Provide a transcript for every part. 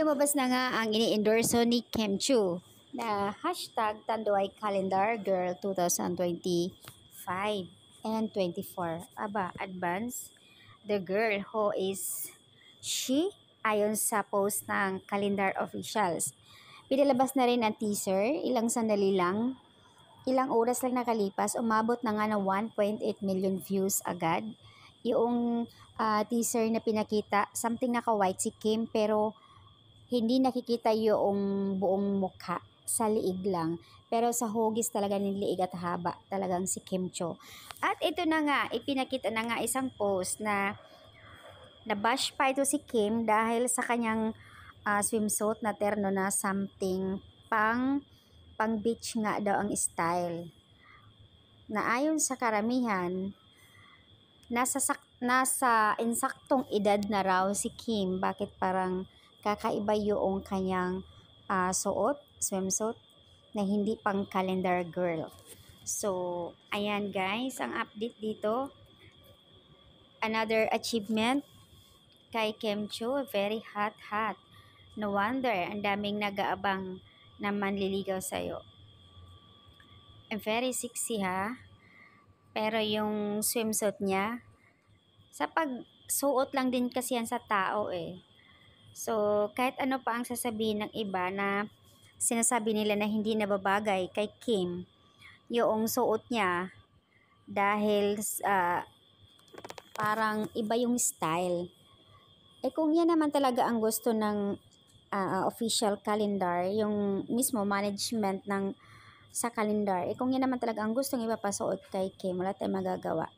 Lumabas na nga ang ini-endorso ni Kim Chu na hashtag Tanduay Calendar Girl 2025 and 24. Aba, advance the girl who is she ayon sa post ng calendar officials. Pinalabas na rin ang teaser, ilang sandali lang, ilang oras lang nakalipas, umabot na nga ng 1.8 million views agad. Yung teaser na pinakita, something naka-white si Kim pero hindi nakikita yung buong mukha, sa liig lang. Pero sa hugis talaga ng liig at haba, talagang si Kim Cho. At ito na nga, ipinakita na nga isang post na nabash pa ito si Kim dahil sa kanyang swimsuit na terno na something pang beach nga daw ang style. Na ayon sa karamihan, nasa insaktong edad na raw si Kim. Bakit parang kakaiba yung kanyang swimsuit na hindi pang calendar girl. So, ayan guys, ang update dito. Another achievement kay Kim Cho, very hot. No wonder, ang daming nag-aabang na manliligaw sa'yo. Very sexy ha. Pero yung swimsuit niya, sa pagsuot lang din kasi yan sa tao eh. So, kahit ano pa ang sasabihin ng iba na sinasabi nila na hindi nababagay kay Kim, yung suot niya dahil parang iba yung style. Eh kung yan naman talaga ang gusto ng official calendar, yung mismo management ng sa calendar, eh kung yan naman talaga ang gustong ipapasuot kay Kim, wala tayong magagawa.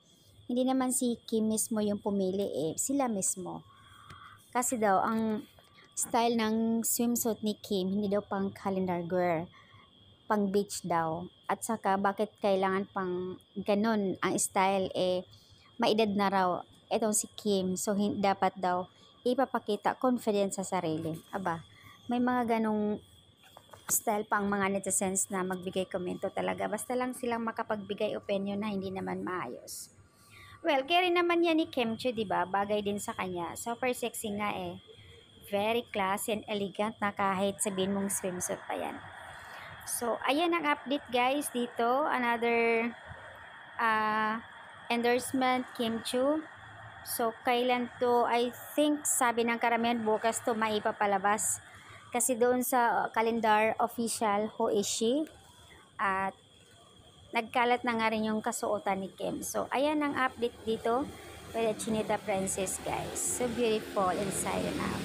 Hindi naman si Kim mismo yung pumili eh, sila mismo. Kasi daw, ang style ng swimsuit ni Kim, hindi daw pang calendar girl, pang beach daw. At saka, bakit kailangan pang ganun ang style, eh, maedad na raw itong si Kim. So, dapat daw ipapakita confidence sa sarili. Aba, may mga ganong style pang mga netizens na magbigay komento talaga. Basta lang silang makapagbigay opinion na hindi naman maayos. Well, kaya rin naman yan ni Kim Cho, diba? Bagay din sa kanya. Super sexy nga eh. Very classy and elegant na kahit sabihin mong swimsuit pa yan. So, ayan ang update guys dito. Another endorsement, Kim Cho. So, kailan to? I think, sabi ng karamihan, bukas to maipapalabas. Kasi doon sa calendar official, who is she? At nagkalat na nga rin yung kasuotan ni Kim. So, ayan ang update dito with the Chinita Princess, guys. So beautiful inside and out.